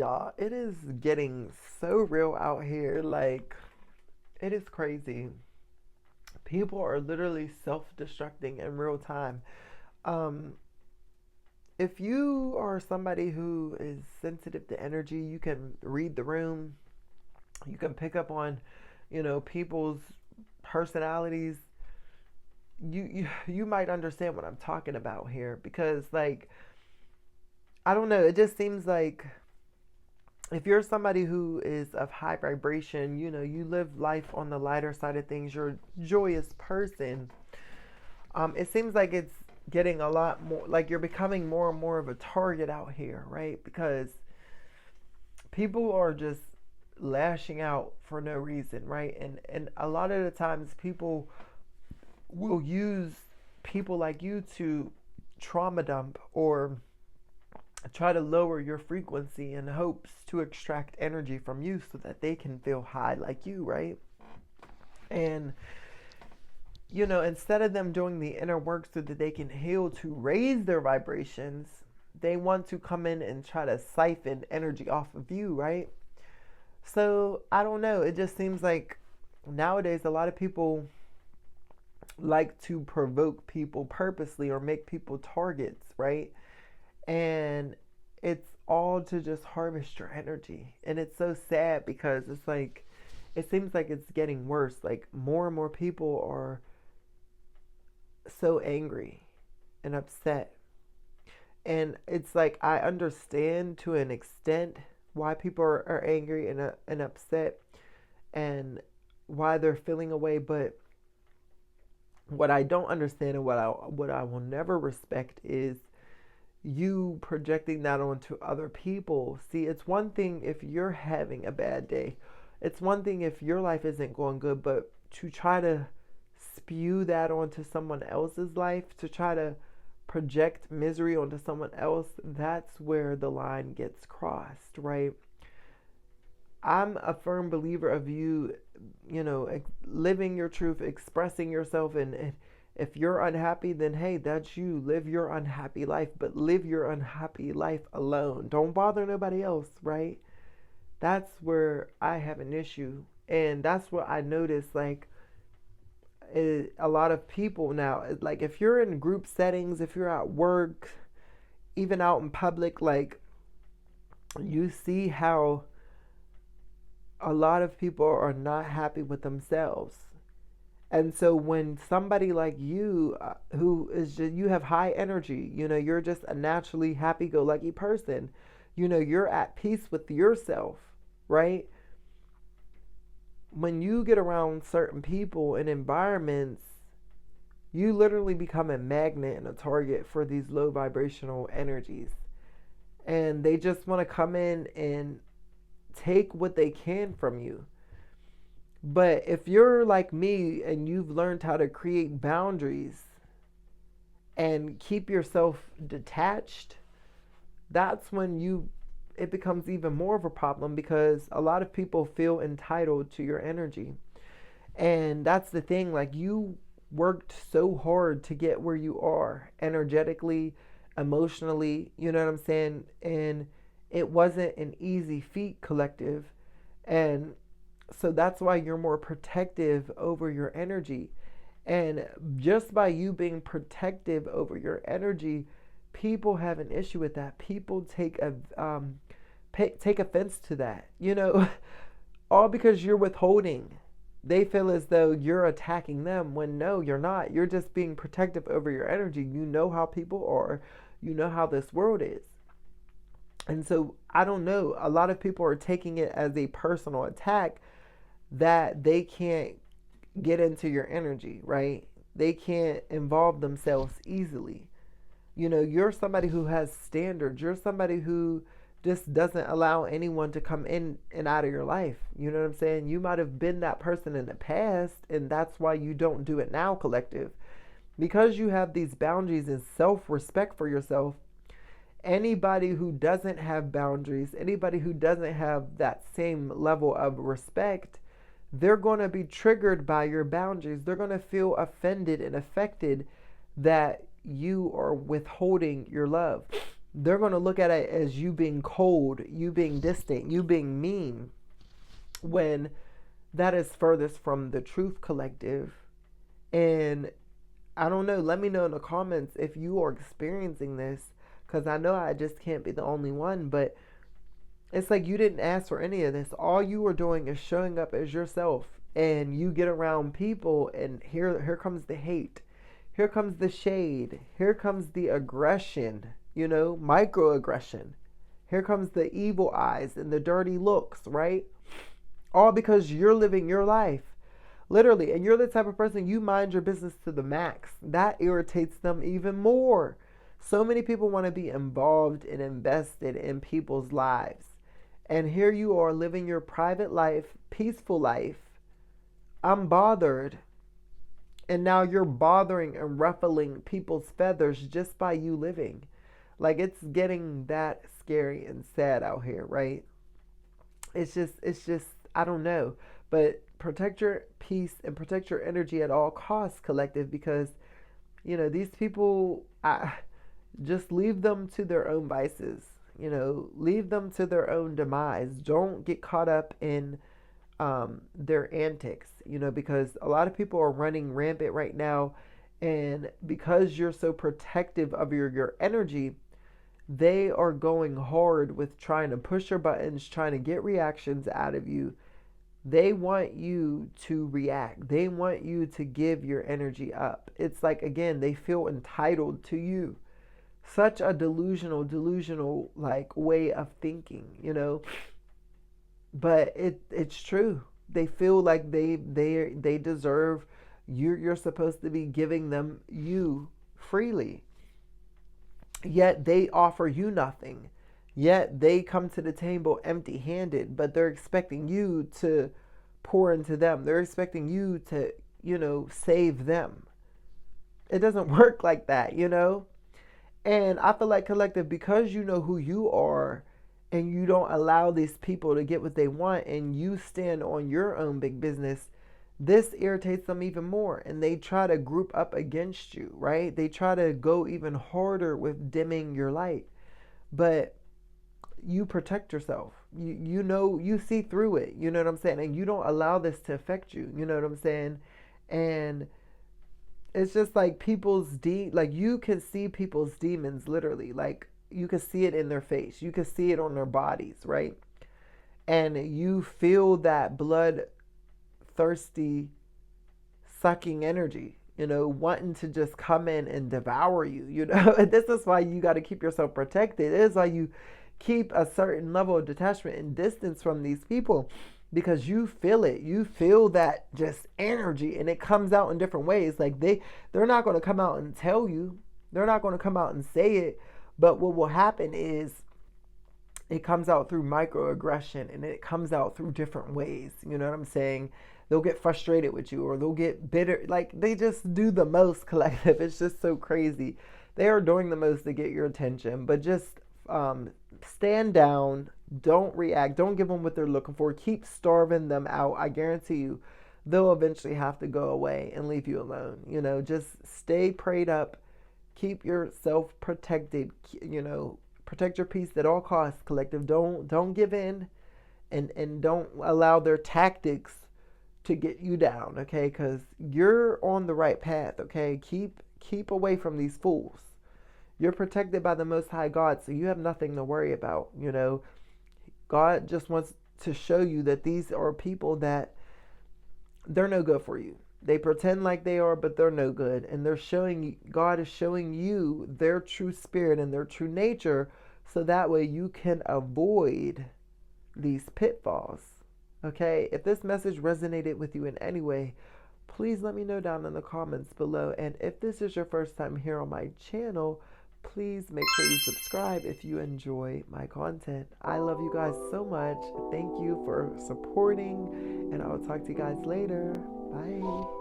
Y'all, it is getting so real out here. Like, it is crazy. People are literally self destructing in real time. Um, if you are somebody who is sensitive to energy, you can read the room, you can pick up on, people's personalities. You might understand what I'm talking about here because, like, I don't know, it just seems like if you're somebody who is of high vibration, you live life on the lighter side of things, you're a joyous person, it seems like it's getting a lot more, like you're becoming more and more of a target out here, right? Because people are just lashing out for no reason, right? And a lot of the times people will use people like you to trauma dump or try to lower your frequency in hopes to extract energy from you so that they can feel high like you, right? And instead of them doing the inner work so that they can heal to raise their vibrations, they want to come in and try to siphon energy off of you, right? So I don't know. It just seems like nowadays a lot of people like to provoke people purposely or make people targets, right? And it's all to just harvest your energy. And it's so sad because it's like, it seems like it's getting worse. Like, more and more people are so angry and upset. And it's like, I understand to an extent why people are angry and upset and why they're feeling away. But what I don't understand and what I will never respect is you projecting that onto other people. See, it's one thing if you're having a bad day. It's one thing if your life isn't going good, but to try to spew that onto someone else's life, to try to project misery onto someone else, that's where the line gets crossed, right? I'm a firm believer of you, living your truth, expressing yourself, and if you're unhappy, then hey, that's you. Live your unhappy life, but live your unhappy life alone. Don't bother nobody else, right? That's where I have an issue. And that's what I notice, like, a lot of people now, like, if you're in group settings, if you're at work, even out in public, like, you see how a lot of people are not happy with themselves. And so when somebody like you, who is just, you have high energy, you're just a naturally happy go lucky person, you're at peace with yourself, right? When you get around certain people and environments, you literally become a magnet and a target for these low vibrational energies. And they just want to come in and take what they can from you. But if you're like me and you've learned how to create boundaries and keep yourself detached, that's when it becomes even more of a problem because a lot of people feel entitled to your energy. And that's the thing, like, you worked so hard to get where you are energetically, emotionally, you know what I'm saying? And it wasn't an easy feat, collective. And so that's why you're more protective over your energy. And just by you being protective over your energy, people have an issue with that. People take offense to that. All because you're withholding. They feel as though you're attacking them when no, you're not. You're just being protective over your energy. You know how people are. You know how this world is. And so I don't know. A lot of people are taking it as a personal attack that they can't get into your energy, right? They can't involve themselves easily. You're somebody who has standards. You're somebody who just doesn't allow anyone to come in and out of your life. You know what I'm saying? You might have been that person in the past, and that's why you don't do it now, collective. Because you have these boundaries and self respect for yourself, anybody who doesn't have boundaries, anybody who doesn't have that same level of respect, they're going to be triggered by your boundaries. They're going to feel offended and affected that you are withholding your love. they're going to look at it as you being cold, you being distant, you being mean, when that is furthest from the truth, collective. And I don't know, let me know in the comments if you are experiencing this, because I know I just can't be the only one, but it's like you didn't ask for any of this. All you are doing is showing up as yourself, and you get around people, and here comes the hate. Here comes the shade. Here comes the aggression, microaggression. Here comes the evil eyes and the dirty looks, right? All because you're living your life. Literally, and you're the type of person, you mind your business to the max. That irritates them even more. So many people want to be involved and invested in people's lives. And here you are living your private life, peaceful life. I'm bothered. And now you're bothering and ruffling people's feathers just by you living. Like, it's getting that scary and sad out here, right? It's just, I don't know. But protect your peace and protect your energy at all costs, collective, because, these people, just leave them to their own vices. Leave them to their own demise. Don't get caught up in their antics, because a lot of people are running rampant right now. And because you're so protective of your energy, they are going hard with trying to push your buttons, trying to get reactions out of you. They want you to react. They want you to give your energy up. It's like, again, they feel entitled to you. Such a delusional like way of thinking. But it's true. They feel like they deserve you're supposed to be giving them you freely. Yet they offer you nothing. Yet they come to the table empty-handed, but they're expecting you to pour into them. They're expecting you to, save them. It doesn't work like that. And I feel like, collective, because you know who you are, and you don't allow these people to get what they want, and you stand on your own big business, this irritates them even more. And they try to group up against you, right? They try to go even harder with dimming your light. But you protect yourself. You see through it. You know what I'm saying? And you don't allow this to affect you. You know what I'm saying? And it's just like like you can see people's demons, literally. Like, you can see it in their face. You can see it on their bodies, right? And you feel that blood thirsty sucking energy, wanting to just come in and devour you. And this is why you got to keep yourself protected. It is why you keep a certain level of detachment and distance from these people, because you feel it. You feel that just energy, and it comes out in different ways. Like, they're not going to come out and tell you. They're not going to come out and say it. But what will happen is it comes out through microaggression, and it comes out through different ways. You know what I'm saying? They'll get frustrated with you, or they'll get bitter. Like, they just do the most, collective. It's just so crazy. They are doing the most to get your attention. But just stand down. Don't react. Don't give them what they're looking for. Keep starving them out. I guarantee you, they'll eventually have to go away and leave you alone. Just stay prayed up. Keep yourself protected. Protect your peace at all costs, collective. Don't give in, and don't allow their tactics to get you down, okay? Because you're on the right path, okay? Keep away from these fools. You're protected by the Most High God, so you have nothing to worry about. God just wants to show you that these are people that they're no good for you. They pretend like they are, but they're no good. And God is showing you their true spirit and their true nature, so that way you can avoid these pitfalls. Okay? If this message resonated with you in any way, please let me know down in the comments below. And if this is your first time here on my channel, please make sure you subscribe if you enjoy my content. I love you guys so much. Thank you for supporting, and I will talk to you guys later. Bye.